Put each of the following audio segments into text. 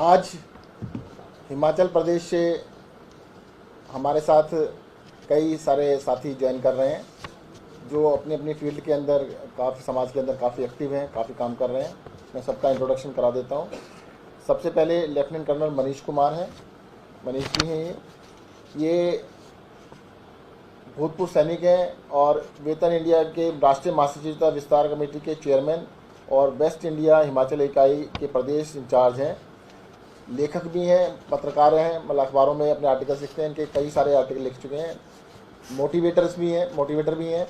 आज हिमाचल प्रदेश से हमारे साथ कई सारे साथी ज्वाइन कर रहे हैं जो अपनी अपनी फील्ड के अंदर काफ़ी समाज के अंदर काफ़ी एक्टिव हैं, काफ़ी काम कर रहे हैं। मैं सबका इंट्रोडक्शन करा देता हूं। सबसे पहले लेफ्टिनेंट कर्नल मनीष कुमार हैं। मनीष जी हैं ये भूतपूर्व सैनिक हैं और वेतन इंडिया के राष्ट्रीय महासचिव विस्तार कमेटी के चेयरमैन और वेस्ट इंडिया हिमाचल इकाई के प्रदेश इंचार्ज हैं। लेखक भी हैं, पत्रकार हैं, मतलब अखबारों में अपने आर्टिकल्स लिखते हैं। इनके कई सारे आर्टिकल लिख चुके हैं। मोटिवेटर भी हैं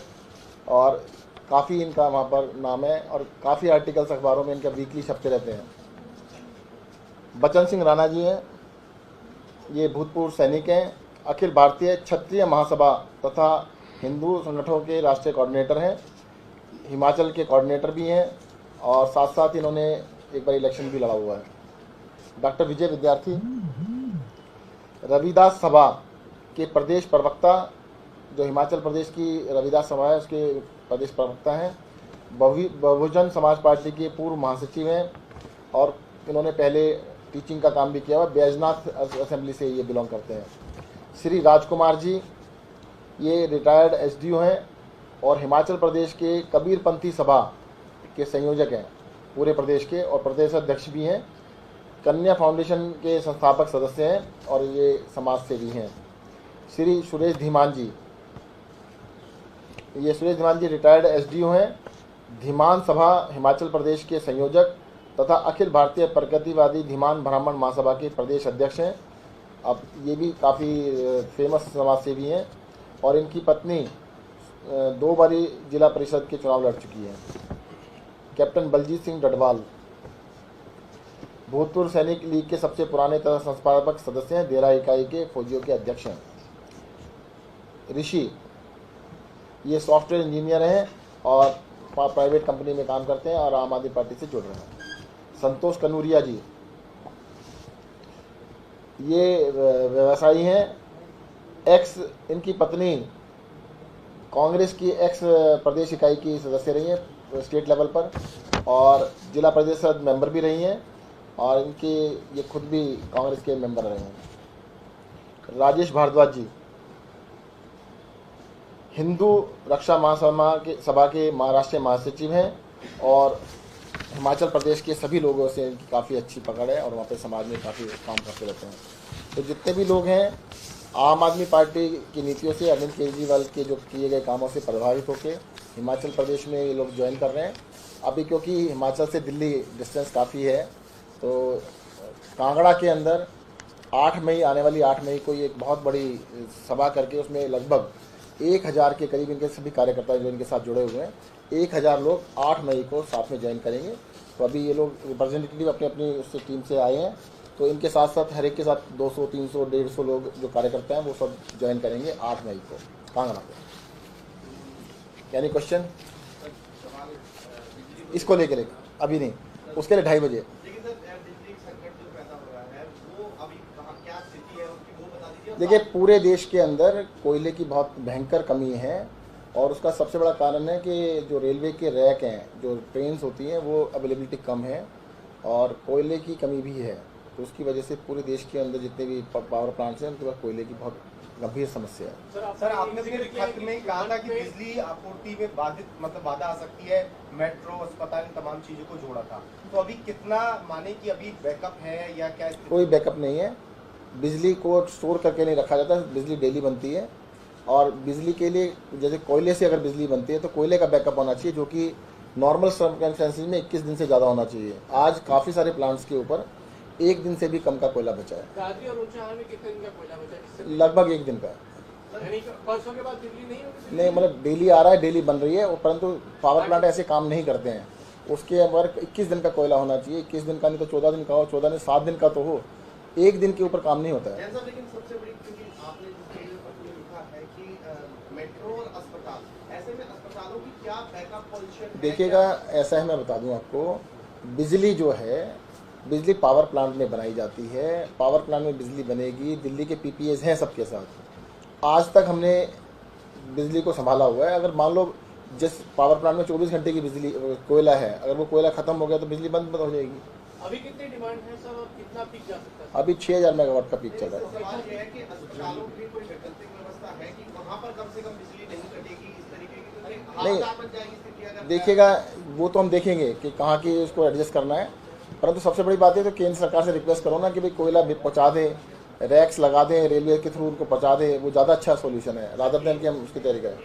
और काफ़ी इनका वहाँ पर नाम है और काफ़ी आर्टिकल्स अखबारों में इनके वीकली छपते रहते हैं। बचन सिंह राणा जी हैं, ये भूतपूर्व सैनिक हैं, अखिल भारतीय क्षत्रिय महासभा तथा हिंदू संगठनों के राष्ट्रीय कोऑर्डिनेटर हैं, हिमाचल के कोऑर्डिनेटर भी हैं और साथ साथ इन्होंने एक बार इलेक्शन भी लड़ा हुआ है। डॉक्टर विजय विद्यार्थी रविदास सभा के प्रदेश प्रवक्ता, जो हिमाचल प्रदेश की रविदास सभा है उसके प्रदेश प्रवक्ता हैं। बहुजन समाज पार्टी के पूर्व महासचिव हैं और इन्होंने पहले टीचिंग का काम भी किया हुआ। बैजनाथ असेंबली से ये बिलोंग करते हैं। श्री राजकुमार जी ये रिटायर्ड एसडीओ हैं और हिमाचल प्रदेश के कबीरपंथी सभा के संयोजक हैं पूरे प्रदेश के और प्रदेश अध्यक्ष भी हैं। कन्या फाउंडेशन के संस्थापक सदस्य हैं और ये समाज सेवी हैं। श्री सुरेश धीमान जी, ये सुरेश धीमान जी रिटायर्ड एसडीओ हैं, धीमान सभा हिमाचल प्रदेश के संयोजक तथा अखिल भारतीय प्रगतिवादी धीमान ब्राह्मण महासभा के प्रदेश अध्यक्ष हैं। अब ये भी काफ़ी फेमस समाज सेवी हैं और इनकी पत्नी 2 बारी जिला परिषद के चुनाव लड़ चुकी है। कैप्टन बलजीत सिंह डडवाल भूतपूर्व सैनिक लीग के सबसे पुराने तथा संस्थापक सदस्य हैं, देरा इकाई के फौजियों के अध्यक्ष हैं। ऋषि ये सॉफ्टवेयर इंजीनियर हैं और प्राइवेट कंपनी में काम करते हैं और आम आदमी पार्टी से जुड़ रहे हैं। संतोष कनूरिया जी ये व्यवसायी हैं, इनकी पत्नी कांग्रेस की एक्स प्रदेश इकाई की सदस्य रही हैं स्टेट लेवल पर और जिला परिषद मेंबर भी रही हैं और इनके ये खुद भी कांग्रेस के मेंबर रहे हैं। राजेश भारद्वाज जी हिंदू रक्षा महासभा के महाराष्ट्रीय महासचिव हैं और हिमाचल प्रदेश के सभी लोगों से इनकी काफ़ी अच्छी पकड़ है और वहाँ पे समाज में काफ़ी काम करते रहते हैं। तो जितने भी लोग हैं आम आदमी पार्टी की नीतियों से, अरविंद केजरीवाल के जो किए गए कामों से प्रभावित होकर हिमाचल प्रदेश में ये लोग ज्वाइन कर रहे हैं। अभी क्योंकि हिमाचल से दिल्ली डिस्टेंस काफ़ी है तो कांगड़ा के अंदर 8 मई आने वाली 8 मई को ये एक बहुत बड़ी सभा करके उसमें लगभग 1000 के करीब इनके सभी कार्यकर्ता जो इनके साथ जुड़े हुए हैं, 1000 लोग 8 मई को साथ में ज्वाइन करेंगे। तो अभी ये लोग रिप्रेजेंटेटिव अपनी अपनी उससे टीम से आए हैं तो इनके साथ साथ हर एक के साथ 200, 300, 150 लोग जो कार्यकर्ता हैं वो सब ज्वाइन करेंगे 8 मई को कांगड़ा को। यानी क्वेश्चन इसको लेकर अभी नहीं, उसके लिए 2:30 बजे। देखिए पूरे देश के अंदर कोयले की बहुत भयंकर कमी है और उसका सबसे बड़ा कारण है कि जो रेलवे के रैक हैं, जो ट्रेन्स होती हैं वो अवेलेबिलिटी कम है और कोयले की कमी भी है। तो उसकी वजह से पूरे देश के अंदर जितने भी पावर प्लांट्स हैं उनके पास कोयले की बहुत गंभीर समस्या है। सर आपने अपने खत में कहा था कि बिजली आपूर्ति में बाधा आ सकती है, मेट्रो, अस्पताल, तमाम चीजों को जोड़ा था। तो अभी कितना माने कि अभी बैकअप है या क्या? कोई बैकअप नहीं है। बिजली को स्टोर करके नहीं रखा जाता, बिजली डेली बनती है और बिजली के लिए जैसे कोयले से अगर बिजली बनती है तो कोयले का बैकअप होना चाहिए जो कि नॉर्मल सर्कमस्टेंसेस में 21 दिन से ज़्यादा होना चाहिए। आज काफ़ी सारे प्लांट्स के ऊपर 1 दिन से भी कम का कोयला बचा है। दादरी और ऊंचाहार में कितने दिन का कोयला बचा है? लगभग 1 दिन का। परसों के बाद बिजली नहीं होगी? नहीं, मतलब डेली आ रहा है, डेली बन रही है, परंतु पावर प्लांट ऐसे काम नहीं करते हैं। उसके अंदर 21 दिन का कोयला होना चाहिए। 21 दिन का नहीं तो 14 दिन का हो, 14 नहीं 7 दिन का तो हो, 1 दिन के ऊपर काम नहीं होता है। लेकिन सबसे बड़ी आपने जो लिखा है कि मेट्रो और अस्पताल, ऐसे में अस्पतालों की क्या बैकअप पॉलिसी? देखिएगा ऐसा है, मैं बता दूं आपको, बिजली जो है बिजली पावर प्लांट में बनाई जाती है। पावर प्लांट में बिजली बनेगी, दिल्ली के पीपीएस हैं सबके साथ। आज तक हमने बिजली को संभाला हुआ है। अगर मान लो जिस पावर प्लांट में 24 घंटे की बिजली कोयला है, अगर वो कोयला खत्म हो गया तो बिजली बंद हो जाएगी। अभी कितनी डिमांड है सर और कितना पीक जा सकता है? अभी 6000 मेगावाट का पीक चल रहा है। सवाल ये है कि अस्पतालों में कोई वैकल्पिक व्यवस्था है कि वहाँ पर कम से कम बिजली नहीं कटेगी इस तरीके की, क्योंकि हालात बन जाएगी स्थिति अगर देखिएगा वो तो हम देखेंगे कि कहाँ की उसको एडजस्ट करना है, परंतु सबसे बड़ी बात है तो केंद्र सरकार से रिक्वेस्ट करो ना कि भाई कोयला पहुँचा दें, रैक्स लगा दें, रेलवे के थ्रू उनको पहुँचा दें, वो ज़्यादा अच्छा सोल्यूशन है रादर देन कि हम उसकी तैयारी करें।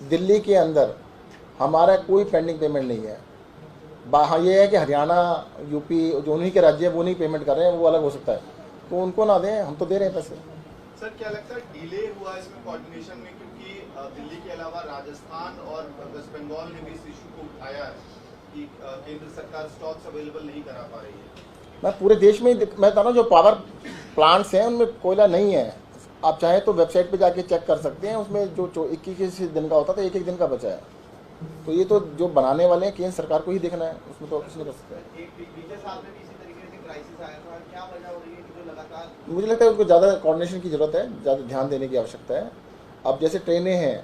दिल्ली के अंदर हमारा कोई पेंडिंग पेमेंट नहीं है। हाँ ये है कि हरियाणा, यूपी जो उन्हीं के राज्य है वो नहीं पेमेंट कर रहे हैं, वो अलग हो सकता है, तो उनको ना दें, हम तो दे रहे हैं पैसे। सर क्या लगता है डिले हुआ इसमें कोऑर्डिनेशन में, क्योंकि दिल्ली के अलावा राजस्थान और वेस्ट बंगाल ने भी इस इशू को उठाया है कि केंद्र सरकार स्टॉक्स अवेलेबल नहीं करा पा रही है। मैं पूरे देश में मैं बता रहा हूँ जो पावर प्लांट्स हैं उनमें कोयला नहीं है। आप चाहें तो वेबसाइट पे जाके चेक कर सकते हैं, उसमें जो 21 दिन का होता था 1-1 दिन का बचा है। तो ये तो जो बनाने वाले हैं केंद्र सरकार को ही देखना है, उसमें तो कुछ नहीं कर सकते। बीते साल में भी इसी तरीके से क्राइसिस आया था, क्या वजह हो रही है कि जो लगातार मुझे लगता है उनको ज़्यादा कोऑर्डिनेशन की ज़रूरत है, ज़्यादा ध्यान देने की आवश्यकता है। अब जैसे ट्रेनें हैं,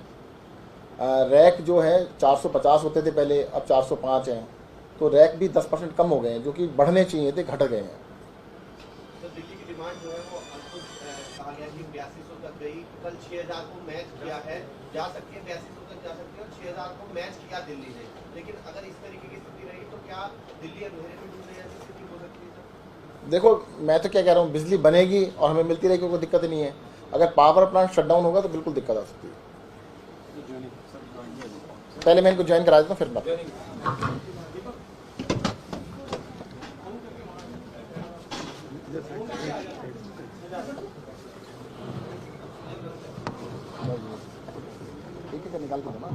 रैक जो है 450 होते थे पहले, अब 405 हैं, तो रैक भी 10% कम हो गए हैं, जो कि बढ़ने चाहिए थे, घट गए हैं। तो दिल्ली की डिमांड जो है वो खुद कहा गया कि 8200 तक गई, कल 6000 को मैच किया है, जा सकती है 8200 तक जा सकती है और 6000 को मैच किया दिल्ली ने। लेकिन अगर इस तरीके की स्थिति रही तो क्या दिल्ली अंधेरे में डूबने जैसी स्थिति हो सकती है सर? देखो मैं तो क्या कह रहा हूँ, बिजली बनेगी और हमें मिलती रहेगी, कोई दिक्कत नहीं है। अगर पावर प्लांट शट डाउन होगा तो बिल्कुल दिक्कत आ सकती है। पहले मैं इनको ज्वाइन करा देता हूँ फिर बात। ठीक है निकाल के दो ना।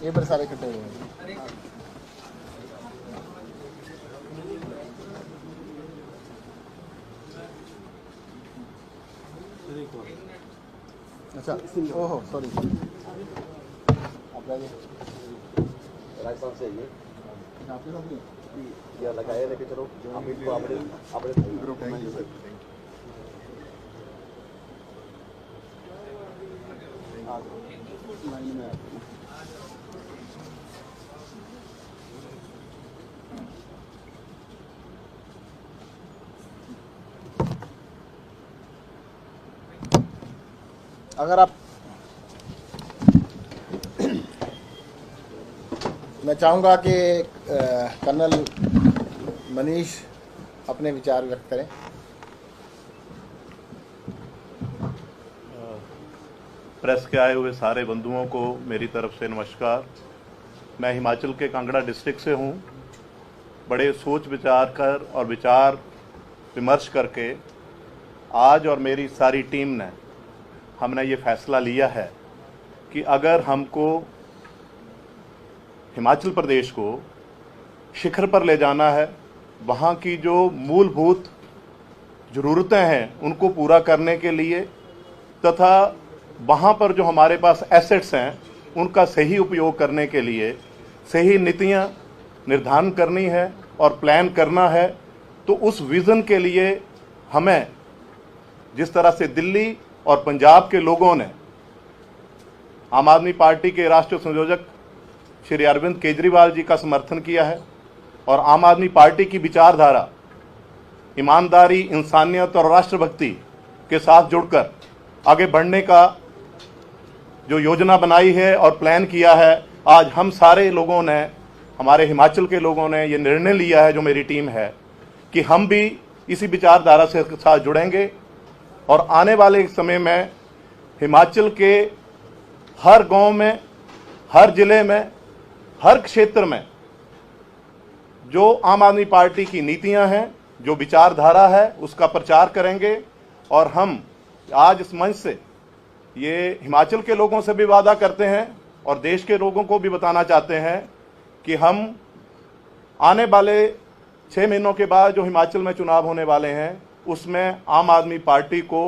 ये बड़े सारे इकट्ठे हुए हैं। अच्छा ओहो सॉरी आप राजस्थान से ये आपके साथ नहीं या लगाए लेके चलो हम इनको अपने ग्रुप में लाइन में अगर आप मैं चाहूँगा कि कर्नल मनीष अपने विचार व्यक्त करें। प्रेस के आए हुए सारे बंधुओं को मेरी तरफ से नमस्कार। मैं हिमाचल के कांगड़ा डिस्ट्रिक्ट से हूँ। बड़े सोच विचार कर और विचार विमर्श करके आज और मेरी सारी टीम ने हमने ये फैसला लिया है कि अगर हमको हिमाचल प्रदेश को शिखर पर ले जाना है वहाँ की जो मूलभूत ज़रूरतें हैं उनको पूरा करने के लिए तथा वहाँ पर जो हमारे पास एसेट्स हैं उनका सही उपयोग करने के लिए सही नीतियाँ निर्धारण करनी है और प्लान करना है। तो उस विज़न के लिए हमें जिस तरह से दिल्ली और पंजाब के लोगों ने आम आदमी पार्टी के राष्ट्रीय संयोजक श्री अरविंद केजरीवाल जी का समर्थन किया है और आम आदमी पार्टी की विचारधारा ईमानदारी, इंसानियत और राष्ट्रभक्ति के साथ जुड़कर आगे बढ़ने का जो योजना बनाई है और प्लान किया है, आज हम सारे लोगों ने, हमारे हिमाचल के लोगों ने ये निर्णय लिया है, जो मेरी टीम है, कि हम भी इसी विचारधारा से साथ जुड़ेंगे और आने वाले समय में हिमाचल के हर गांव में, हर जिले में, हर क्षेत्र में जो आम आदमी पार्टी की नीतियां हैं, जो विचारधारा है, उसका प्रचार करेंगे। और हम आज इस मंच से ये हिमाचल के लोगों से भी वादा करते हैं और देश के लोगों को भी बताना चाहते हैं कि हम आने वाले 6 महीनों के बाद जो हिमाचल में चुनाव होने वाले हैं उसमें आम आदमी पार्टी को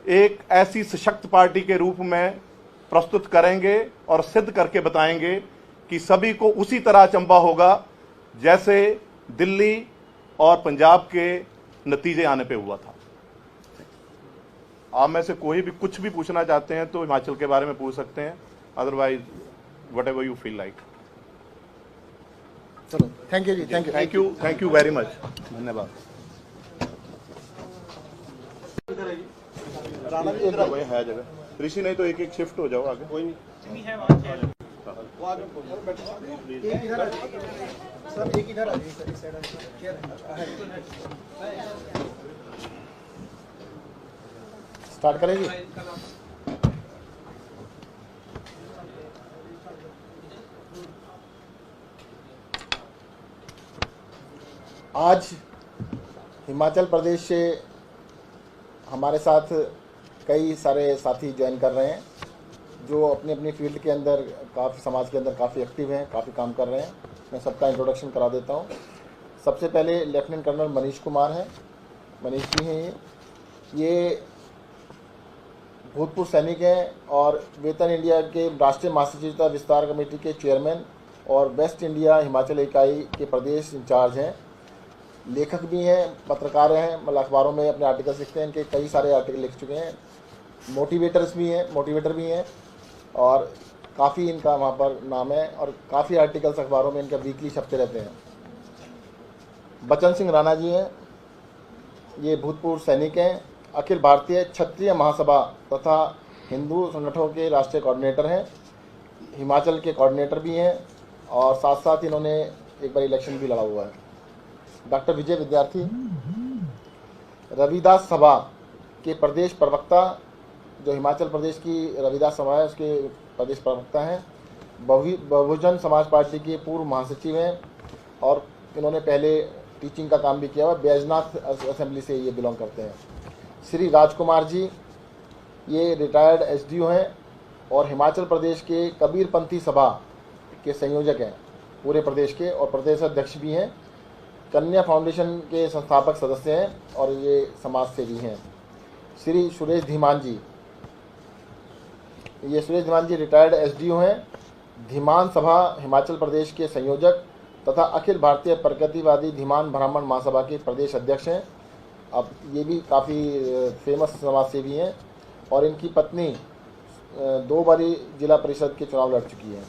एक ऐसी सशक्त पार्टी के रूप में प्रस्तुत करेंगे और सिद्ध करके बताएंगे कि सभी को उसी तरह चंबा होगा जैसे दिल्ली और पंजाब के नतीजे आने पे हुआ था। आप में से कोई भी कुछ भी पूछना चाहते हैं तो हिमाचल के बारे में पूछ सकते हैं, otherwise whatever you feel like. चलो, थैंक यू जी, थैंक यू वेरी मच, धन्यवाद। राणा जी इधर भाई है जगह, ऋषि नहीं तो एक एक शिफ्ट हो जाओ आगे। कोई नहीं है वहाँ वो आगे एक इधर आ जाइए सर, एक इधर आ जाइए सर, इस साइड स्टार्ट करेंगे। आज हिमाचल प्रदेश से हमारे साथ कई सारे साथी ज्वाइन कर रहे हैं जो अपनी अपनी फील्ड के अंदर काफ़ी, समाज के अंदर काफ़ी एक्टिव हैं, काफ़ी काम कर रहे हैं। मैं सबका इंट्रोडक्शन करा देता हूं। सबसे पहले लेफ्टिनेंट कर्नल मनीष कुमार हैं, मनीष जी हैं। ये भूतपूर्व सैनिक हैं और वेतन इंडिया के राष्ट्रीय महासचिव विस्तार कमेटी के चेयरमैन और वेस्ट इंडिया हिमाचल इकाई के प्रदेश इंचार्ज हैं। लेखक भी हैं, पत्रकार हैं, मतलब अखबारों में अपने आर्टिकल्स लिखते हैं, इनके कई सारे आर्टिकल लिख चुके हैं। मोटिवेटर भी हैं और काफ़ी इनका वहाँ पर नाम है और काफ़ी आर्टिकल्स अखबारों में इनका वीकली छपते रहते हैं। बचन सिंह राणा जी हैं, ये भूतपूर्व सैनिक हैं, अखिल भारतीय क्षत्रिय महासभा तथा हिंदू संगठनों के राष्ट्रीय कोऑर्डिनेटर हैं, हिमाचल के कोऑर्डिनेटर भी हैं और साथ साथ इन्होंने एक बार इलेक्शन भी लड़ा हुआ है। डॉक्टर विजय विद्यार्थी, रविदास सभा के प्रदेश प्रवक्ता, जो हिमाचल प्रदेश की रविदास सभा है उसके प्रदेश प्रवक्ता हैं। बहुजन समाज पार्टी के पूर्व महासचिव हैं और इन्होंने पहले टीचिंग का काम भी किया हुआ। बैजनाथ असेंबली से ये बिलोंग करते हैं। श्री राजकुमार जी, ये रिटायर्ड एसडीओ हैं और हिमाचल प्रदेश के कबीरपंथी सभा के संयोजक हैं पूरे प्रदेश के और प्रदेश अध्यक्ष भी हैं। कन्या फाउंडेशन के संस्थापक सदस्य हैं और ये समाज सेवी हैं। श्री सुरेश धीमान जी, ये सुरेश धीमान जी रिटायर्ड एसडीओ हैं, धीमान सभा हिमाचल प्रदेश के संयोजक तथा अखिल भारतीय प्रगतिवादी धीमान ब्राह्मण महासभा के प्रदेश अध्यक्ष हैं। अब ये भी काफ़ी फेमस समाज सेवी हैं और इनकी पत्नी 2 बारी जिला परिषद के चुनाव लड़ चुकी है।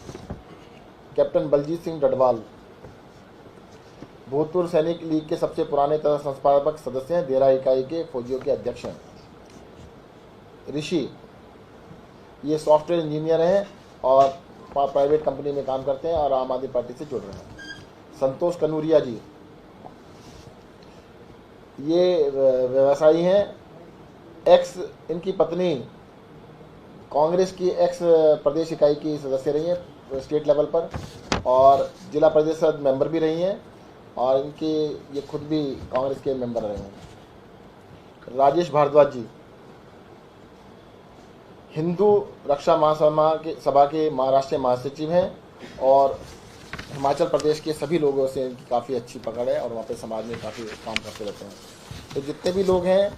कैप्टन बलजीत सिंह डडवाल, भूतपूर्व सैनिक लीग के सबसे पुराने तथा संस्थापक सदस्य हैं, देरा इकाई के फौजियों के अध्यक्ष हैं। ऋषि, ये सॉफ्टवेयर इंजीनियर हैं और प्राइवेट कंपनी में काम करते हैं और आम आदमी पार्टी से जुड़ रहे हैं। संतोष कनूरिया जी, ये व्यवसायी हैं, इनकी पत्नी कांग्रेस की प्रदेश इकाई की सदस्य रही हैं स्टेट लेवल पर और जिला परिषद मेंबर भी रही हैं और इनके ये खुद भी कांग्रेस के मेंबर रहे हैं। राजेश भारद्वाज जी, हिंदू रक्षा महासभा के राष्ट्रीय महासचिव हैं और हिमाचल प्रदेश के सभी लोगों से इनकी काफ़ी अच्छी पकड़ है और वहाँ पे समाज में काफ़ी काम करते रहते हैं। तो जितने भी लोग हैं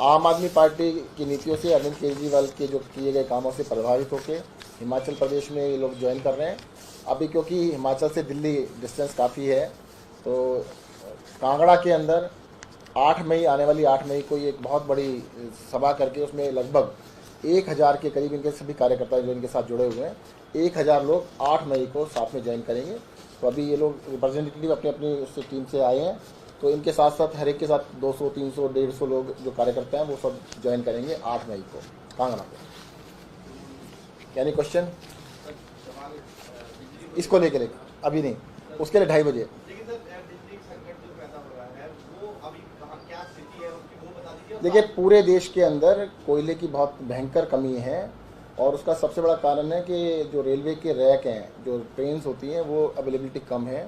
आम आदमी पार्टी की नीतियों से, अरविंद केजरीवाल के जो किए गए कामों से प्रभावित होकर हिमाचल प्रदेश में ये लोग ज्वाइन कर रहे हैं। अभी क्योंकि हिमाचल से दिल्ली डिस्टेंस काफ़ी है, तो कांगड़ा के अंदर 8 मई आने वाली 8 मई को ये एक बहुत बड़ी सभा करके उसमें लगभग 1000 के करीब इनके सभी कार्यकर्ता जो इनके साथ जुड़े हुए हैं, 1000 लोग 8 मई को साथ में ज्वाइन करेंगे। तो अभी ये लोग रिप्रेजेंटेटिव अपनी अपनी उससे टीम से आए हैं, तो इनके साथ साथ हर एक के साथ 200, 300, 150 लोग जो कार्यकर्ता हैं वो सब ज्वाइन करेंगे 8 मई को कांगड़ा पे। यानी क्वेश्चन इसको लेकर अभी नहीं, उसके लिए 2:30 बजे। लेकिन सर बिजली संकट जो पैदा हो रहा है वो अभी कहाँ क्या स्थिति है उसकी वो बता दीजिए। देखिए, पूरे देश के अंदर कोयले की बहुत भयंकर कमी है और उसका सबसे बड़ा कारण है कि जो रेलवे के रैक हैं, जो ट्रेन्स होती हैं, वो अवेलेबिलिटी कम है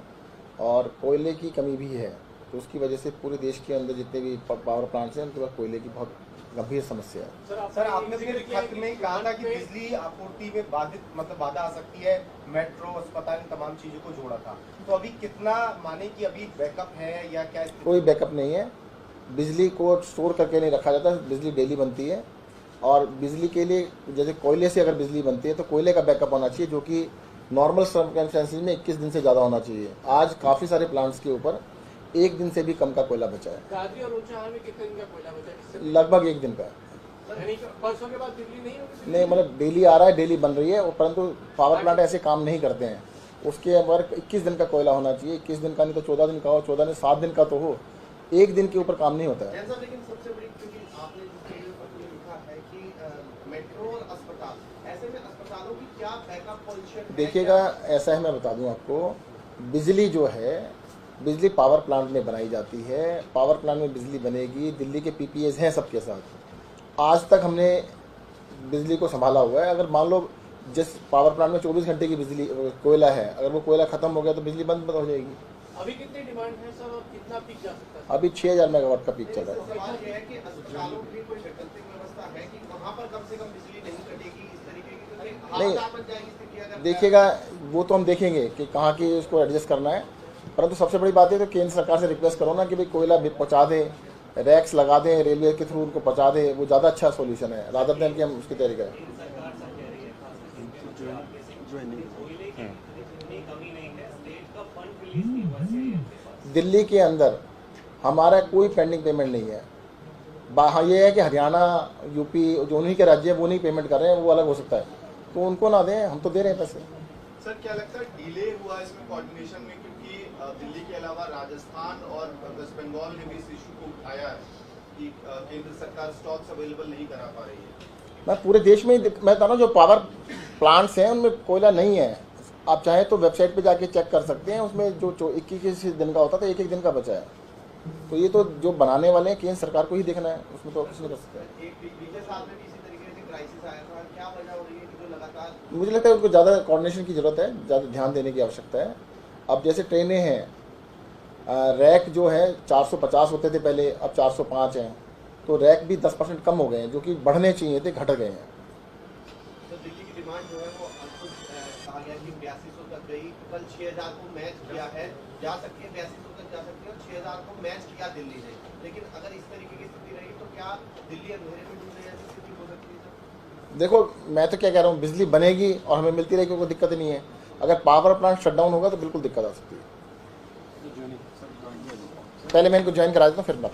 और कोयले की कमी भी है। तो उसकी वजह से पूरे देश के अंदर जितने भी पावर प्लांट्स हैं उनके पास कोयले की बहुत गंभीर समस्या है। सर आपने अपने खत में कहा था कि बिजली आपूर्ति में बाधा आ सकती है, मेट्रो, अस्पताल, तमाम चीजों को जोड़ा था। तो अभी कितना माने कि अभी बैकअप है या क्या? कोई बैकअप नहीं है। बिजली को स्टोर करके नहीं रखा जाता, बिजली डेली बनती है और बिजली के लिए जैसे कोयले से अगर बिजली बनती है तो कोयले का बैकअप होना चाहिए, जो कि नॉर्मल सर्कमस्टेंसेस में 21 दिन से ज़्यादा होना चाहिए। आज काफ़ी सारे प्लांट्स के ऊपर 1 दिन से भी कम का कोयला बचा है। गाजी और ऊंचाहार में कितने दिन का कोयला बचा है? लगभग 1 दिन का। यानी कि परसों के बाद बिजली नहीं होगी? नहीं, मतलब डेली आ रहा है, डेली बन रही है, परंतु पावर प्लांट ऐसे काम नहीं करते हैं। उसके वर्क 21 दिन का कोयला होना चाहिए। 21 दिन का नहीं तो 14 दिन का हो, 14 नहीं 7 दिन का तो हो। 1 दिन के ऊपर काम नहीं होता है। लेकिन सबसे बड़ी क्योंकि आपने जो लिखा है कि मेट्रो और अस्पताल, ऐसे में अस्पतालों की क्या बैकअप पोजीशन? देखिएगा, ऐसा है, मैं बता दूं आपको, बिजली जो है, बिजली पावर प्लांट में बनाई जाती है। पावर प्लांट में बिजली बनेगी, दिल्ली के पीपीएस हैं सबके साथ। आज तक हमने बिजली को संभाला हुआ है। अगर मान लो जिस पावर प्लांट में 24 घंटे की बिजली कोयला है, अगर वो कोयला खत्म हो गया तो बिजली बंद हो जाएगी। अभी कितनी डिमांड है सर और कितना पीक जा सकता है? अभी 6000 मेगावाट का पीक चल रहा है। सवाल ये है कि अस्पतालों की कोई वैकल्पिक व्यवस्था है कि वहाँ पर कम से कम बिजली नहीं कटेगी इस तरीके की? नहीं, हालात बन जाएगी स्थिति अगर देखिएगा, वो तो हम देखेंगे कि कहाँ की उसको एडजस्ट करना है। परंतु सबसे बड़ी बात है तो केंद्र सरकार से रिक्वेस्ट करो ना कि भाई कोयला पहुँचा दें, रैक्स लगा दें, रेलवे के थ्रू उनको पहुँचा दें। वो ज़्यादा अच्छा सोल्यूशन है रादर देन कि हम उसकी तैयारी करें। दिल्ली के अंदर हमारा कोई पेंडिंग पेमेंट नहीं है। हाँ, ये है कि हरियाणा, यूपी जो उन्हीं के राज्य है वो नहीं पेमेंट कर रहे हैं, वो अलग हो सकता है, तो उनको ना दें, हम तो दे रहे हैं पैसे। सर क्या लगता है डिले हुआ इसमें कोऑर्डिनेशन में, क्योंकि दिल्ली के अलावा राजस्थान और वेस्ट बंगाल ने भी इस इशू को उठाया है कि केंद्र सरकार स्टॉक्स अवेलेबल नहीं करा पा रही है? मैं पूरे देश में मैं बता रहा हूँ, जो पावर प्लांट्स हैं उनमें कोयला नहीं है। आप चाहें तो वेबसाइट पे जाके चेक कर सकते हैं, उसमें जो 21 दिन का होता था 1 दिन का बचा है। तो ये तो जो बनाने वाले हैं केंद्र सरकार को ही देखना है, उसमें तो कुछ नहीं कर सकते। एक बीते साल में भी इसी तरीके से क्राइसिस आया था, क्या वजह हो रही है कि जो लगातार? मुझे लगता है उनको ज़्यादा कोऑर्डिनेशन की ज़रूरत है, ज़्यादा ध्यान देने की आवश्यकता है। अब जैसे ट्रेनें हैं, रैक जो है 450 होते थे पहले, अब 405 हैं, तो रैक भी 10% कम हो गए हैं, जो कि बढ़ने चाहिए थे, घट गए हैं। तो दिल्ली की डिमांड जो है वो कहा गया कि 8200 तक गई। कल 6000 को मैच किया है, जा सकती है 8200 तक जा सकती है और 6000 को मैच किया दिल्ली ने। लेकिन अगर इस तरीके की स्थिति रही तो क्या दिल्ली अंधेरे में डूबने जैसी स्थिति हो सकती है? देखो, मैं तो क्या कह रहा हूँ, बिजली बनेगी और हमें मिलती रहेगी, कोई दिक्कत नहीं है। अगर पावर प्लांट शट डाउन होगा तो बिल्कुल दिक्कत आ सकती है। पहले मैं इनको ज्वाइन करा देता हूँ, फिर बात।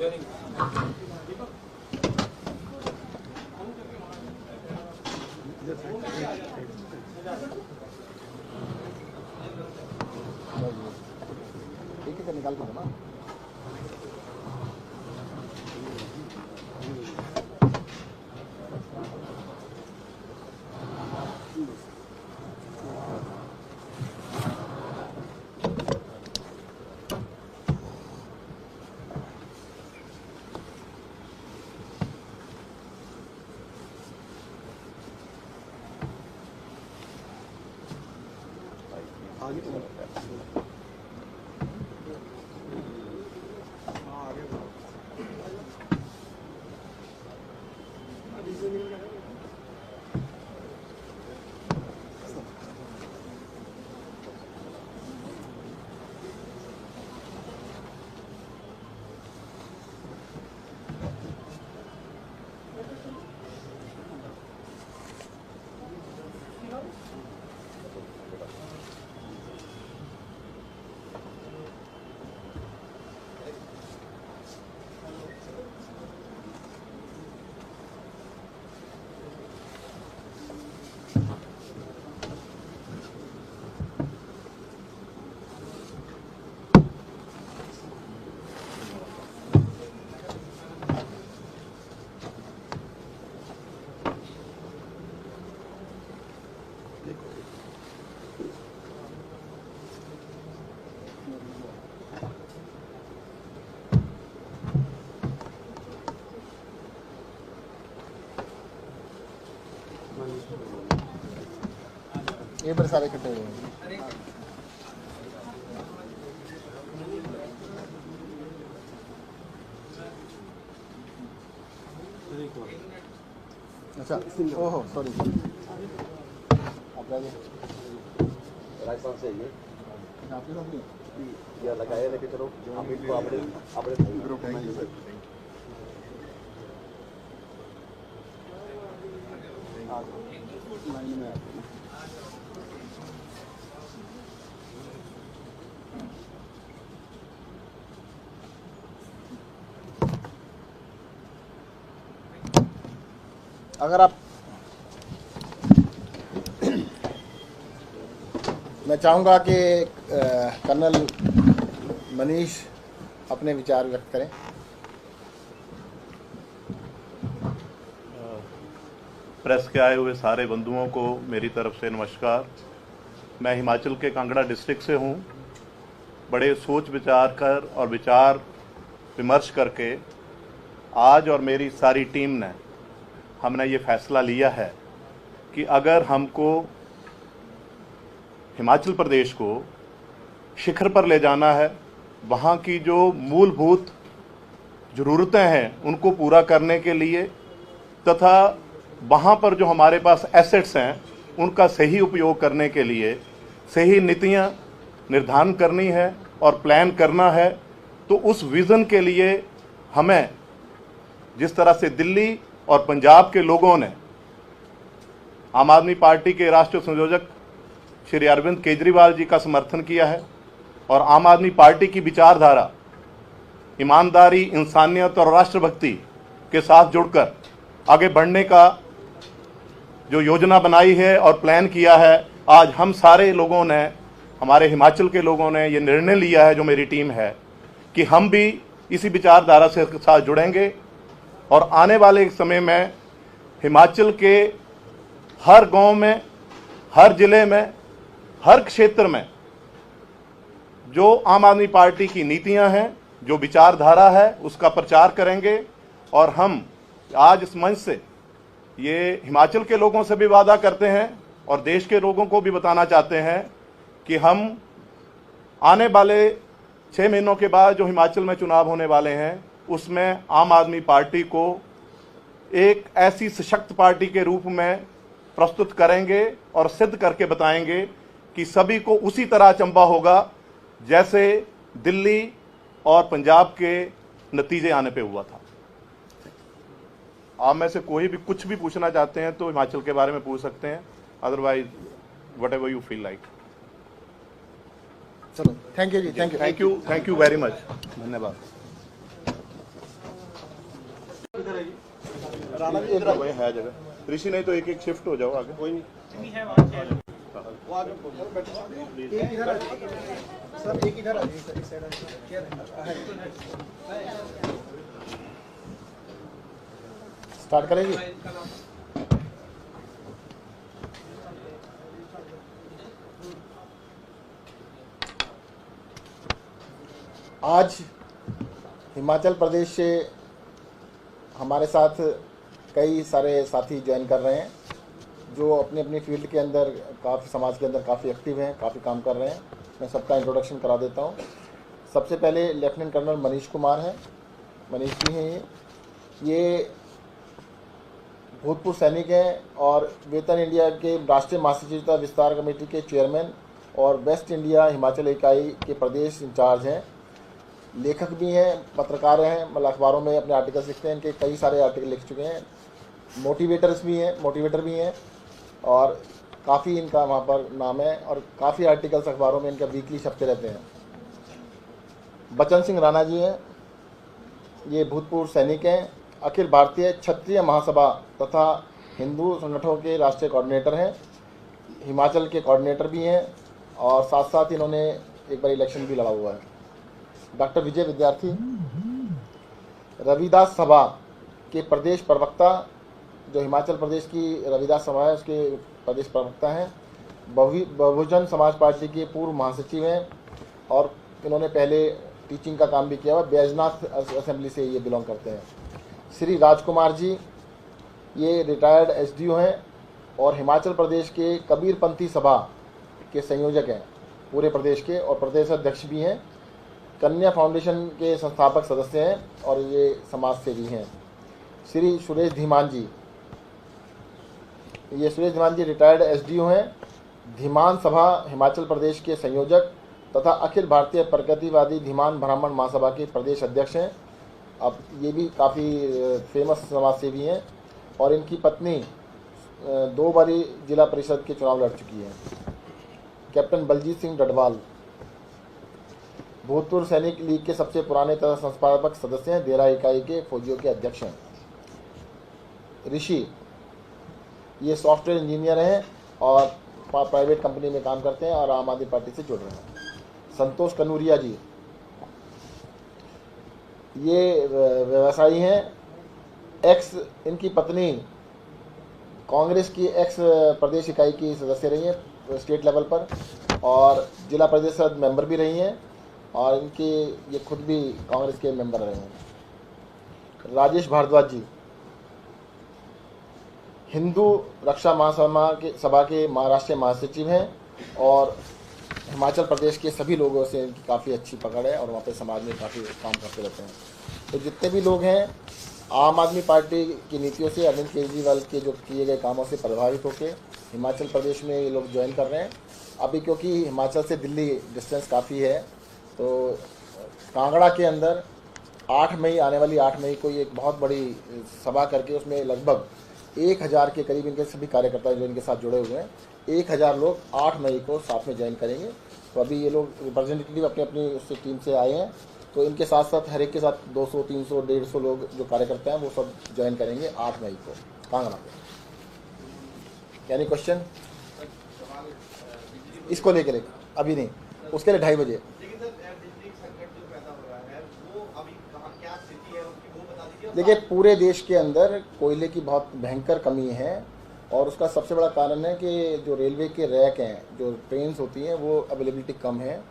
ठीक है, निकाल के दो ना। आगे तो ये बड़े सारे इकट्ठे हुए हैं। अच्छा ओहो सॉरी आप राजस्थान से ये आपके साथ नहीं या लगाया लेके चलो हम इनको अपने ग्रुप में लाइन में आते हैं। अगर आप मैं चाहूँगा कि कर्नल मनीष अपने विचार व्यक्त करें। प्रेस के आए हुए सारे बंधुओं को मेरी तरफ से नमस्कार। मैं हिमाचल के कांगड़ा डिस्ट्रिक्ट से हूँ। बड़े सोच विचार कर और विचार विमर्श करके आज और मेरी सारी टीम ने हमने ये फैसला लिया है कि अगर हमको हिमाचल प्रदेश को शिखर पर ले जाना है, वहाँ की जो मूलभूत ज़रूरतें हैं उनको पूरा करने के लिए तथा वहाँ पर जो हमारे पास एसेट्स हैं उनका सही उपयोग करने के लिए सही नीतियाँ निर्धारण करनी है और प्लान करना है, तो उस विज़न के लिए हमें जिस तरह से दिल्ली और पंजाब के लोगों ने आम आदमी पार्टी के राष्ट्रीय संयोजक श्री अरविंद केजरीवाल जी का समर्थन किया है और आम आदमी पार्टी की विचारधारा ईमानदारी, इंसानियत और राष्ट्रभक्ति के साथ जुड़कर आगे बढ़ने का जो योजना बनाई है और प्लान किया है, आज हम सारे लोगों ने, हमारे हिमाचल के लोगों ने ये निर्णय लिया है, जो मेरी टीम है, कि हम भी इसी विचारधारा से साथ जुड़ेंगे और आने वाले समय में हिमाचल के हर गांव में, हर जिले में, हर क्षेत्र में जो आम आदमी पार्टी की नीतियां हैं, जो विचारधारा है, उसका प्रचार करेंगे। और हम आज इस मंच से ये हिमाचल के लोगों से भी वादा करते हैं और देश के लोगों को भी बताना चाहते हैं कि हम आने वाले 6 महीनों के बाद जो हिमाचल में चुनाव होने वाले हैं, उसमें आम आदमी पार्टी को एक ऐसी सशक्त पार्टी के रूप में प्रस्तुत करेंगे और सिद्ध करके बताएंगे कि सभी को उसी तरह अचंभा होगा जैसे दिल्ली और पंजाब के नतीजे आने पे हुआ था। आप में से कोई भी कुछ भी पूछना चाहते हैं तो हिमाचल के बारे में पूछ सकते हैं, otherwise whatever you feel like. चलो थैंक यू जी, थैंक यू वेरी मच, धन्यवाद। राणा जी इधर है जगह, ऋषि नहीं तो एक एक शिफ्ट हो जाओ आगे। कोई नहीं है वो आगे एक इधर सर, एक इधर आ जाइए सर, इस साइड स्टार्ट करेंगे। आज हिमाचल प्रदेश से हमारे साथ कई सारे साथी ज्वाइन कर रहे हैं जो अपनी अपनी फील्ड के अंदर काफ़ी, समाज के अंदर काफ़ी एक्टिव हैं, काफ़ी काम कर रहे हैं। मैं सबका इंट्रोडक्शन करा देता हूं। सबसे पहले लेफ्टिनेंट कर्नल मनीष कुमार हैं। मनीष जी हैं ये भूतपूर्व सैनिक हैं और वेतन इंडिया के राष्ट्रीय महासचिवता विस्तार कमेटी के चेयरमैन और वेस्ट इंडिया हिमाचल इकाई के प्रदेश इंचार्ज हैं। लेखक भी हैं, पत्रकार हैं, मतलब अखबारों में अपने आर्टिकल्स लिखते हैं, इनके कई सारे आर्टिकल लिख चुके हैं। मोटिवेटर भी हैं और काफ़ी इनका वहाँ पर नाम है और काफ़ी आर्टिकल्स अखबारों में इनका वीकली छपते रहते हैं। बचन सिंह राणा जी हैं, ये भूतपूर्व सैनिक हैं, अखिल भारतीय क्षत्रिय महासभा तथा हिंदू संगठनों के राष्ट्रीय कोऑर्डिनेटर हैं, हिमाचल के कोऑर्डिनेटर भी हैं और साथ साथ इन्होंने एक बार इलेक्शन भी लड़ा हुआ है। डॉक्टर विजय विद्यार्थी रविदास सभा के प्रदेश प्रवक्ता, जो हिमाचल प्रदेश की रविदास सभा है उसके प्रदेश प्रवक्ता हैं। बहुजन समाज पार्टी के पूर्व महासचिव हैं और इन्होंने पहले टीचिंग का काम भी किया हुआ, बैजनाथ असेंबली से ये बिलोंग करते हैं। श्री राजकुमार जी ये रिटायर्ड एसडीओ हैं और हिमाचल प्रदेश के कबीरपंथी सभा के संयोजक हैं पूरे प्रदेश के, और प्रदेश अध्यक्ष भी हैं। कन्या फाउंडेशन के संस्थापक सदस्य हैं और ये समाज सेवी हैं। श्री सुरेश धीमान जी, ये सुरेश धीमान जी रिटायर्ड एसडीओ हैं, धीमान सभा हिमाचल प्रदेश के संयोजक तथा अखिल भारतीय प्रगतिवादी धीमान ब्राह्मण महासभा के प्रदेश अध्यक्ष हैं। अब ये भी काफ़ी फेमस समाज सेवी हैं और इनकी पत्नी 2 बारी जिला परिषद के चुनाव लड़ चुकी हैं। कैप्टन बलजीत सिंह डडवाल भूतपूर्व सैनिक लीग के सबसे पुराने तथा संस्थापक सदस्य हैं, देरा इकाई के फौजियों के अध्यक्ष हैं। ऋषि, ये सॉफ्टवेयर इंजीनियर हैं और प्राइवेट कंपनी में काम करते हैं और आम आदमी पार्टी से जुड़ रहे हैं। संतोष कनूरिया जी, ये व्यवसायी हैं, इनकी पत्नी कांग्रेस की एक्स प्रदेश इकाई की सदस्य रही हैं स्टेट लेवल पर और जिला परिषद मेंबर भी रही हैं और इनके ये खुद भी कांग्रेस के मेंबर रहे हैं। राजेश भारद्वाज जी हिंदू रक्षा महासभा के राष्ट्रीय महासचिव हैं और हिमाचल प्रदेश के सभी लोगों से इनकी काफ़ी अच्छी पकड़ है और वहाँ पे समाज में काफ़ी काम करते रहते हैं। तो जितने भी लोग हैं आम आदमी पार्टी की नीतियों से, अरविंद केजरीवाल के जो किए गए कामों से प्रभावित होकर हिमाचल प्रदेश में ये लोग ज्वाइन कर रहे हैं। अभी क्योंकि हिमाचल से दिल्ली डिस्टेंस काफ़ी है तो कांगड़ा के अंदर 8 मई, आने वाली 8 मई को ये एक बहुत बड़ी सभा करके उसमें लगभग 1000 के करीब इनके सभी कार्यकर्ता जो इनके साथ जुड़े हुए हैं, 1000 लोग 8 मई को साथ में ज्वाइन करेंगे। तो अभी ये लोग रिप्रेजेंटेटिव अपनी अपनी उससे टीम से आए हैं, तो इनके साथ साथ हर एक के साथ 200, 300, 150 लोग जो कार्यकर्ता हैं वो सब ज्वाइन करेंगे 8 मई को कांगड़ा पे। यानी क्वेश्चन इसको लेकर अभी नहीं, उसके लिए 2:30 बजे। लेकिन सर बिजली संकट जो पैदा हो रहा है वो अभी कहाँ क्या स्थिति है उसकी वो बता दीजिए। देखिए, पूरे देश के अंदर कोयले की बहुत भयंकर कमी है और उसका सबसे बड़ा कारण है कि जो रेलवे के रैक हैं, जो ट्रेन्स होती हैं, वो अवेलेबिलिटी कम है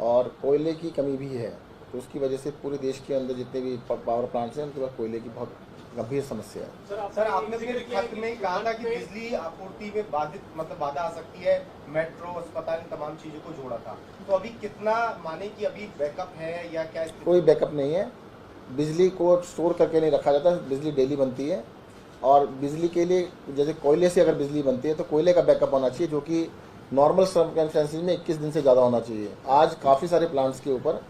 और कोयले की कमी भी है। तो उसकी वजह से पूरे देश के अंदर जितने भी पावर प्लांट्स हैं उनके पास कोयले की बहुत गंभीर समस्या है। सर आपने अपने खत में कहा था कि बिजली आपूर्ति में बाधा आ सकती है, मेट्रो, अस्पताल, तमाम चीजों को जोड़ा था। तो अभी कितना माने कि अभी बैकअप है या क्या? कोई बैकअप नहीं है, बिजली को स्टोर करके नहीं रखा जाता, बिजली डेली बनती है और बिजली के लिए जैसे कोयले से अगर बिजली बनती है तो कोयले का बैकअप होना चाहिए, जो कि नॉर्मल सर्कमस्टेंसेस में 21 दिन से ज़्यादा होना चाहिए। आज काफ़ी सारे प्लांट्स के ऊपर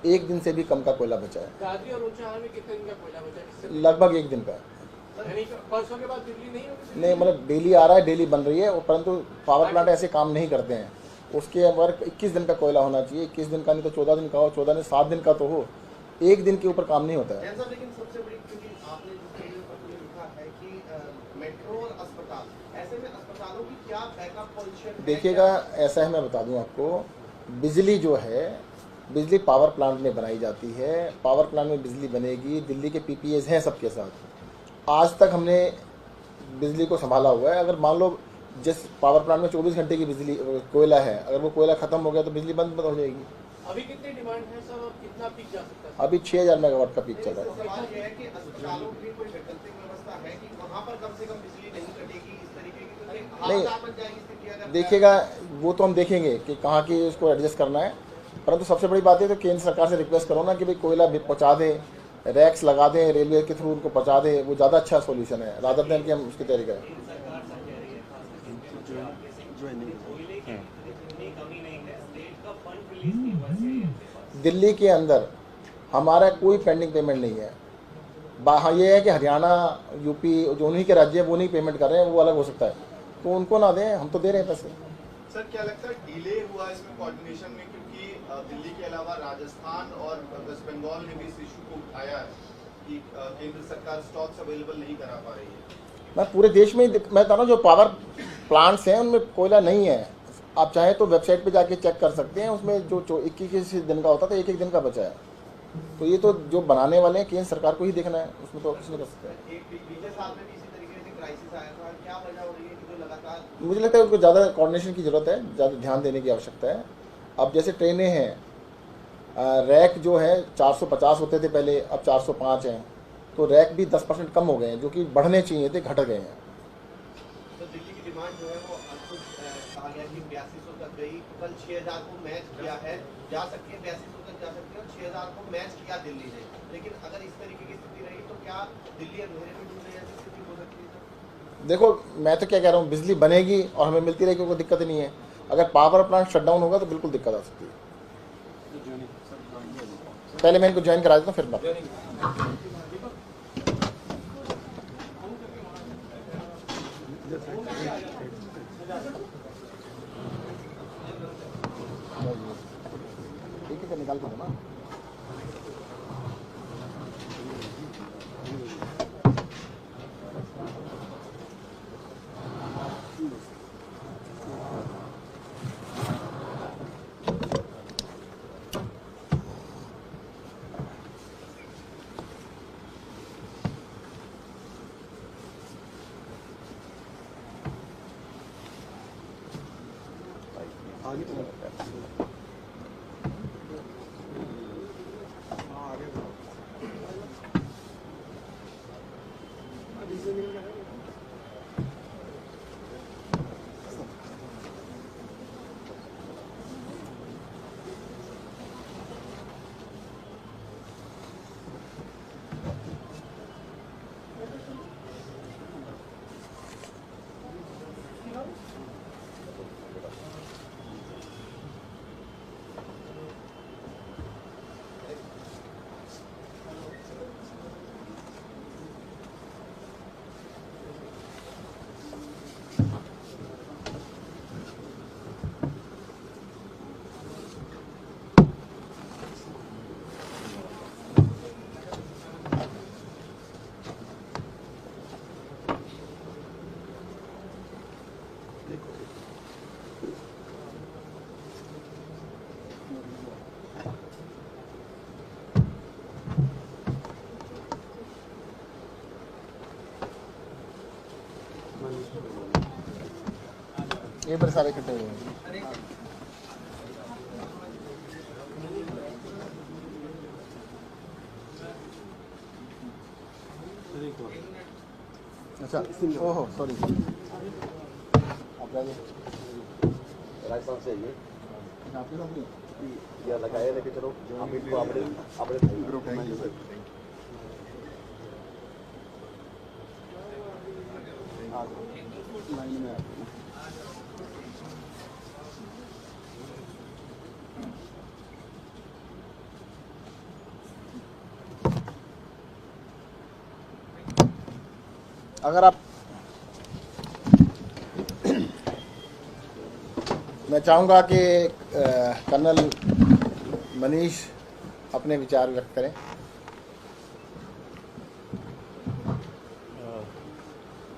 1 दिन से भी कम का कोयला बचा है। दादरी और ऊंचाहार में कितने दिन का कोयला बचा है? इससे लगभग 1 दिन का। यानी परसों के बाद बिजली नहीं होगी? नहीं, मतलब डेली आ रहा है, डेली बन रही है, परंतु पावर प्लांट ऐसे काम नहीं करते हैं। उसके अंदर 21 दिन का कोयला होना चाहिए, 21 दिन का नहीं तो 14 दिन का हो, 14 नहीं 7 दिन का तो हो, 1 दिन के ऊपर काम नहीं होता है। लेकिन सबसे बड़ी क्योंकि आपने जो पत्र में लिखा है कि मेट्रो और अस्पताल, ऐसे में अस्पतालों की क्या बैकअप पोजीशन? देखिएगा, ऐसा है, मैं बता दूं आपको, बिजली जो है, बिजली पावर प्लांट में बनाई जाती है, पावर प्लांट में बिजली बनेगी। दिल्ली के पीपीएस हैं सबके साथ। आज तक हमने बिजली को संभाला हुआ है। अगर मान लो जिस पावर प्लांट में 24 घंटे की बिजली कोयला है, अगर वो कोयला खत्म हो गया तो बिजली बंद हो जाएगी। अभी कितनी डिमांड है सर और कितना पीक जा सकता है? अभी 6000 मेगावाट का पीक चल रहा है। सवाल ये है कि अस्पतालों की कोई वैकल्पिक व्यवस्था है कि वहाँ पर कम से कम बिजली नहीं कटेगी इस तरीके की? नहीं, बन जाएगी स्थिति अगर देखिएगा, वो तो हम देखेंगे कि कहाँ की उसको एडजस्ट करना है, परंतु सबसे बड़ी बात है तो केंद्र सरकार से रिक्वेस्ट करो ना कि भाई कोयला पहुँचा दे, रैक्स लगा दें, रेलवे के थ्रू उनको पहुँचा दे, वो ज़्यादा अच्छा सोल्यूशन है रादर देन कि हम उसकी तैयारी करें। दिल्ली के अंदर हमारा कोई पेंडिंग पेमेंट नहीं है। हाँ, ये है कि हरियाणा, यूपी जो उन्हीं के राज्य है वो नहीं पेमेंट कर रहे हैं, वो अलग हो सकता है, तो उनको ना दें, हम तो दे रहे हैं पैसे। सर क्या लगता है डिले हुआ इसमें कोऑर्डिनेशन में, क्योंकि दिल्ली के अलावा राजस्थान और वेस्ट बंगाल ने भी इस इशू को उठाया है कि केंद्र सरकार स्टॉक्स अवेलेबल नहीं करा पा रही है। मैं पूरे देश में मैं बता रहा हूँ, जो पावर प्लांट्स हैं उनमें कोयला नहीं है। आप चाहें तो वेबसाइट पे जाके चेक कर सकते हैं, उसमें जो 21 दिन का होता था 1-1 दिन का बचा है। तो ये तो जो बनाने वाले हैं केंद्र सरकार को ही देखना है, उसमें तो कुछ नहीं कर सकते। बीते साल में भी इसी तरीके से क्राइसिस आया था, क्या वजह हो रही है कि जो लगातार? मुझे लगता है उनको ज़्यादा कोऑर्डिनेशन की ज़रूरत है, ज़्यादा ध्यान देने की आवश्यकता है। अब जैसे ट्रेनें हैं, रैक जो है 450 होते थे पहले, अब 405 हैं, तो रैक भी 10% कम हो गए हैं, जो कि बढ़ने चाहिए थे, घट गए हैं। तो दिल्ली की डिमांड जो है वो कहा गया कि की 8200 तक गई, कल 6000 को मैच किया है, जा सकती है 8200 तक जा सकती है और 6000 को मैच किया दिल्ली ने। लेकिन अगर इस तरीके की स्थिति रही तो क्या दिल्ली अंधेरे में डूबने जैसी स्थिति हो सकती है? देखो, मैं तो क्या कह रहा हूँ, बिजली बनेगी और हमें मिलती रहेगी, कोई दिक्कत नहीं है। अगर पावर प्लांट शट डाउन होगा तो बिल्कुल दिक्कत आ सकती है। पहले मैं इनको ज्वाइन करा देता हूँ, फिर बात। ठीक है, निकाल के ना। ये बड़े सारे इकट्ठे हुए हैं। अच्छा, ओहो सॉरी, आप राजस्थान से ये आपके साथ नहीं या लगाए लेके चलो अमित को अपने ग्रुप में लाइन में अगर आप मैं चाहूँगा कि कर्नल मनीष अपने विचार व्यक्त करें।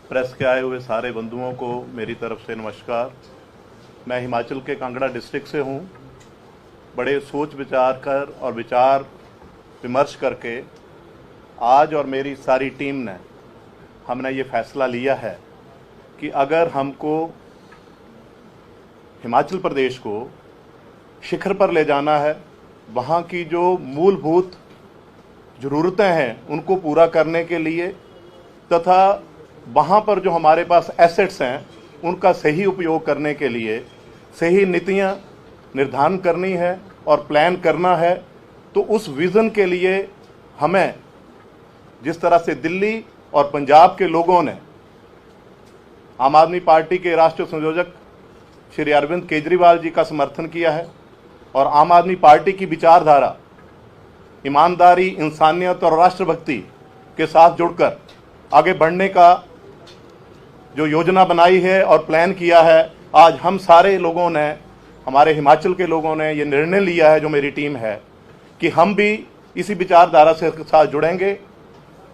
प्रेस के आए हुए सारे बंधुओं को मेरी तरफ से नमस्कार। मैं हिमाचल के कांगड़ा डिस्ट्रिक्ट से हूँ। बड़े सोच विचार कर और विचार विमर्श करके आज और मेरी सारी टीम ने हमने ये फैसला लिया है कि अगर हमको हिमाचल प्रदेश को शिखर पर ले जाना है, वहाँ की जो मूलभूत ज़रूरतें हैं उनको पूरा करने के लिए तथा वहाँ पर जो हमारे पास एसेट्स हैं उनका सही उपयोग करने के लिए सही नीतियाँ निर्धारण करनी है और प्लान करना है, तो उस विज़न के लिए हमें जिस तरह से दिल्ली और पंजाब के लोगों ने आम आदमी पार्टी के राष्ट्रीय संयोजक श्री अरविंद केजरीवाल जी का समर्थन किया है और आम आदमी पार्टी की विचारधारा ईमानदारी, इंसानियत और राष्ट्रभक्ति के साथ जुड़कर आगे बढ़ने का जो योजना बनाई है और प्लान किया है, आज हम सारे लोगों ने, हमारे हिमाचल के लोगों ने ये निर्णय लिया है, जो मेरी टीम है, कि हम भी इसी विचारधारा से साथ जुड़ेंगे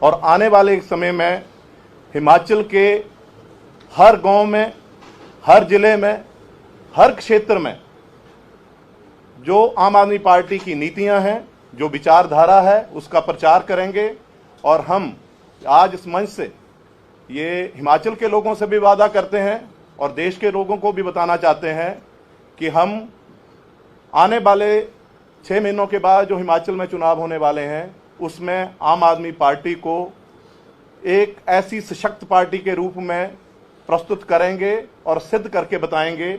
और आने वाले समय में हिमाचल के हर गांव में, हर जिले में, हर क्षेत्र में जो आम आदमी पार्टी की नीतियां हैं, जो विचारधारा है, उसका प्रचार करेंगे। और हम आज इस मंच से ये हिमाचल के लोगों से भी वादा करते हैं और देश के लोगों को भी बताना चाहते हैं कि हम आने वाले 6 महीनों के बाद जो हिमाचल में चुनाव होने वाले हैं, उसमें आम आदमी पार्टी को एक ऐसी सशक्त पार्टी के रूप में प्रस्तुत करेंगे और सिद्ध करके बताएंगे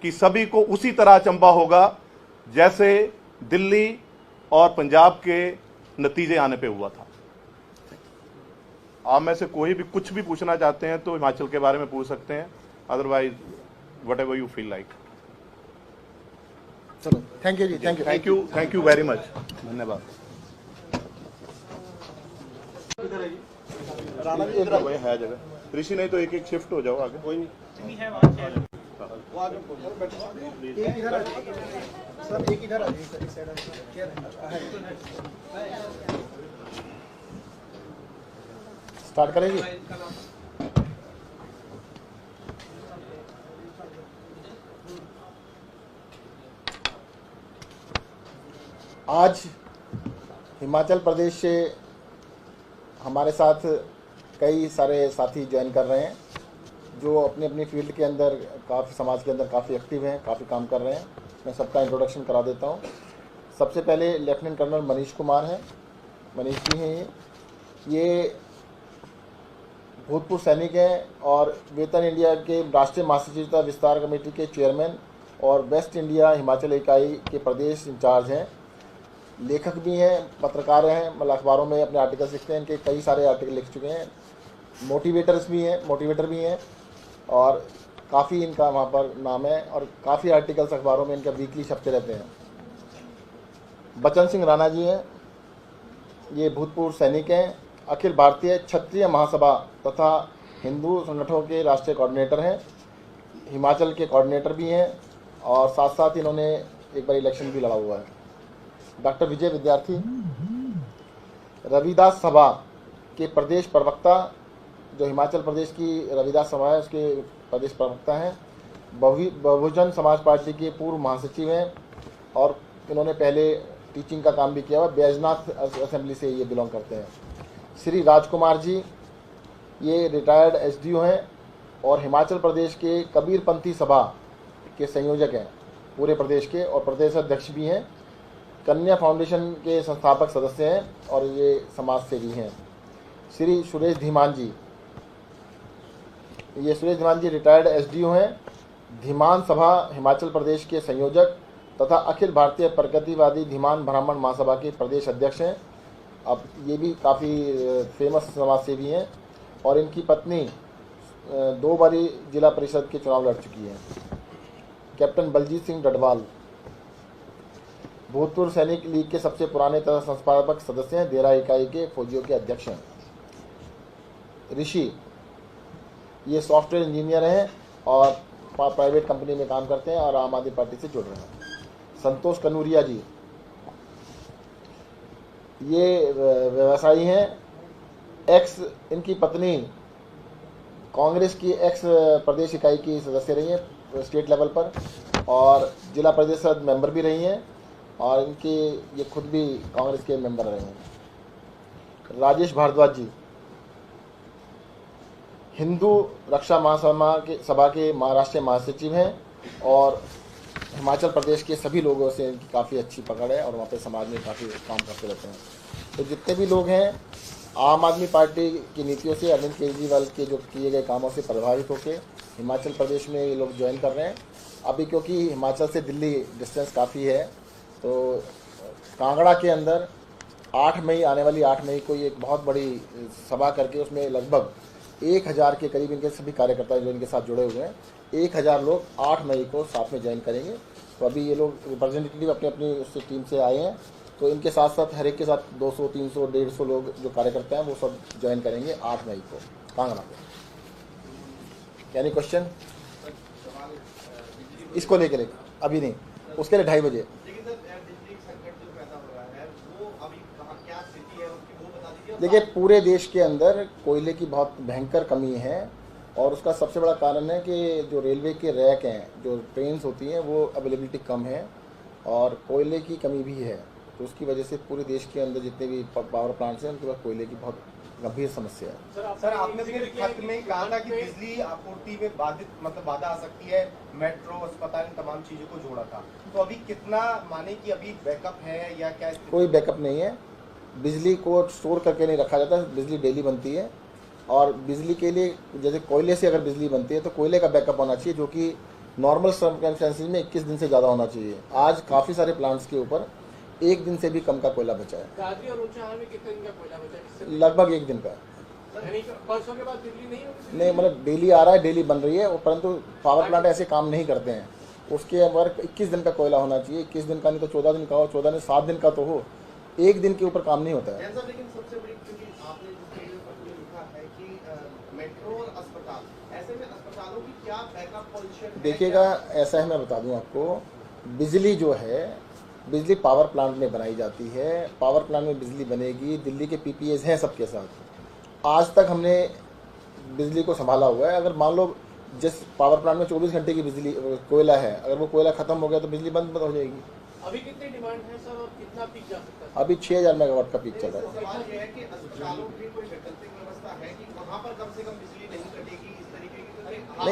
कि सभी को उसी तरह अचंभा होगा जैसे दिल्ली और पंजाब के नतीजे आने पे हुआ था। आप में से कोई भी कुछ भी पूछना चाहते हैं तो हिमाचल के बारे में पूछ सकते हैं, otherwise whatever you feel like. चलो, थैंक यू जी, थैंक यू वेरी मच, धन्यवाद। भाई है जगह ऋषि, नहीं तो एक एक शिफ्ट हो जाओ आगे। कोई नहीं वो आगे एक इधर आ जाइए सर, एक इधर आ जाइए सर, इस साइड स्टार्ट करेंगे। आज हिमाचल प्रदेश से हमारे साथ कई सारे साथी ज्वाइन कर रहे हैं जो अपनी अपनी फील्ड के अंदर काफ़ी, समाज के अंदर काफ़ी एक्टिव हैं, काफ़ी काम कर रहे हैं। मैं सबका इंट्रोडक्शन करा देता हूं। सबसे पहले लेफ्टिनेंट कर्नल मनीष कुमार हैं, मनीष जी हैं। ये भूतपूर्व सैनिक हैं और वेतन इंडिया के राष्ट्रीय महासचिव विस्तार कमेटी के चेयरमैन और वेस्ट इंडिया हिमाचल इकाई के प्रदेश इंचार्ज हैं। लेखक भी हैं, पत्रकार हैं, मतलब अखबारों में अपने आर्टिकल्स लिखते हैं, इनके कई सारे आर्टिकल लिख चुके हैं। मोटिवेटर भी हैं और काफ़ी इनका वहाँ पर नाम है और काफ़ी आर्टिकल्स अखबारों में इनका वीकली छपते रहते हैं। बचन सिंह राणा जी हैं, ये भूतपूर्व सैनिक हैं, अखिल भारतीय क्षत्रिय महासभा तथा हिंदू संगठनों के राष्ट्रीय कोऑर्डिनेटर हैं, हिमाचल के कोऑर्डिनेटर भी हैं और साथ साथ इन्होंने एक बार इलेक्शन भी लड़ा हुआ है। डॉक्टर विजय विद्यार्थी रविदास सभा के प्रदेश प्रवक्ता, जो हिमाचल प्रदेश की रविदास सभा है उसके प्रदेश प्रवक्ता हैं। बहुजन समाज पार्टी के पूर्व महासचिव हैं और इन्होंने पहले टीचिंग का काम भी किया हुआ। बैजनाथ असेंबली से ये बिलोंग करते हैं। श्री राजकुमार जी, ये रिटायर्ड एसडीओ हैं और हिमाचल प्रदेश के कबीरपंथी सभा के संयोजक हैं पूरे प्रदेश के और प्रदेश अध्यक्ष भी हैं। कन्या फाउंडेशन के संस्थापक सदस्य हैं और ये समाज सेवी हैं। श्री सुरेश धीमान जी, ये सुरेश धीमान जी रिटायर्ड एसडीओ हैं, धीमान सभा हिमाचल प्रदेश के संयोजक तथा अखिल भारतीय प्रगतिवादी धीमान ब्राह्मण महासभा के प्रदेश अध्यक्ष हैं। अब ये भी काफ़ी फेमस समाज सेवी हैं और इनकी पत्नी 2 बारी जिला परिषद के चुनाव लड़ चुकी है। कैप्टन बलजीत सिंह डडवाल भूतपूर्व सैनिक लीग के सबसे पुराने तथा संस्थापक सदस्य हैं, देरा इकाई के फौजियों के अध्यक्ष हैं। ऋषि, ये सॉफ्टवेयर इंजीनियर हैं और प्राइवेट कंपनी में काम करते हैं और आम आदमी पार्टी से जुड़ रहे हैं। संतोष कनूरिया जी, ये व्यवसायी हैं। इनकी पत्नी कांग्रेस की प्रदेश इकाई की सदस्य रही हैं स्टेट लेवल पर और जिला परिषद मेंबर भी रही हैं और इनके ये खुद भी कांग्रेस के मेंबर रहे हैं। राजेश भारद्वाज जी, हिंदू रक्षा महासभा के राष्ट्रीय महासचिव हैं और हिमाचल प्रदेश के सभी लोगों से इनकी काफ़ी अच्छी पकड़ है और वहाँ पे समाज में काफ़ी काम करते रहते हैं। तो जितने भी लोग हैं आम आदमी पार्टी की नीतियों से, अरविंद केजरीवाल के जो किए गए कामों से प्रभावित होकर हिमाचल प्रदेश में ये लोग ज्वाइन कर रहे हैं। अभी क्योंकि हिमाचल से दिल्ली डिस्टेंस काफ़ी है तो कांगड़ा के अंदर 8 मई, आने वाली 8 मई को ये एक बहुत बड़ी सभा करके उसमें लगभग 1000 के करीब इनके सभी कार्यकर्ता जो इनके साथ जुड़े हुए हैं, 1000 लोग 8 मई को साथ में ज्वाइन करेंगे। तो अभी ये लोग रिप्रेजेंटेटिव अपनी अपनी उससे टीम से आए हैं, तो इनके साथ साथ हर एक के साथ 200, 300, 150 लोग जो कार्यकर्ता हैं वो सब ज्वाइन करेंगे 8 मई को कांगड़ा को। यानी क्वेश्चन इसको लेकर अभी नहीं, उसके लिए 2:30 बजे। देखिए, पूरे देश के अंदर कोयले की बहुत भयंकर कमी है और उसका सबसे बड़ा कारण है कि जो रेलवे के रैक हैं, जो ट्रेन्स होती हैं, वो अवेलेबिलिटी कम है और कोयले की कमी भी है। तो उसकी वजह से पूरे देश के अंदर जितने भी पावर प्लांट्स हैं उनके पास कोयले की बहुत गंभीर समस्या है। सर, आपने अपने खत में कहा था कि बिजली आपूर्ति में बाधा आ सकती है, मेट्रो, अस्पताल, तमाम चीजों को जोड़ा था। तो अभी कितना माने कि अभी बैकअप है या क्या? कोई बैकअप नहीं है। बिजली को स्टोर करके नहीं रखा जाता, बिजली डेली बनती है और बिजली के लिए जैसे कोयले से अगर बिजली बनती है तो कोयले का बैकअप होना चाहिए, जो कि नॉर्मल सर्कमस्टेंसेस में 21 दिन से ज़्यादा होना चाहिए। आज काफ़ी सारे प्लांट्स के ऊपर 1 दिन से भी कम का कोयला बचा है, गाजरी और ऊंचाहार में कितने दिन का कोयला बचा है? इससे लगभग 1 दिन का। यानी कि परसों के बाद बिजली नहीं होगी? नहीं, मतलब डेली आ रहा है, डेली बन रही है, परंतु पावर प्लांट ऐसे काम नहीं करते हैं। उसके वर्क 21 दिन का कोयला होना चाहिए। 21 दिन का नहीं तो 14 दिन का हो, 14 नहीं 7 दिन का तो हो। 1 दिन के ऊपर काम नहीं होता है। जैन साहब, लेकिन सबसे बड़ी, क्योंकि आपने जिस वीडियो में लिखा है कि मेट्रो और अस्पताल, ऐसे में अस्पतालों की क्या बैकअप पोजीशन है? देखिएगा, ऐसा है, मैं बता दूं आपको, बिजली जो है, बिजली पावर प्लांट में बनाई जाती है। पावर प्लांट में बिजली बनेगी, दिल्ली के पीपीएस हैं सबके साथ। आज तक हमने बिजली को संभाला हुआ है। अगर मान लो जिस पावर प्लांट में 24 घंटे की बिजली कोयला है, अगर वो कोयला खत्म हो गया तो बिजली बंद हो जाएगी। अभी कितनी डिमांड है सर और कितना पीक जा सकता है? अभी 6000 मेगावाट का पीक चल रहा है। सवाल ये है कि अस्पतालों की कोई वैकल्पिक व्यवस्था है कि वहाँ पर कम से कम बिजली नहीं कटेगी, इस तरीके की? क्योंकि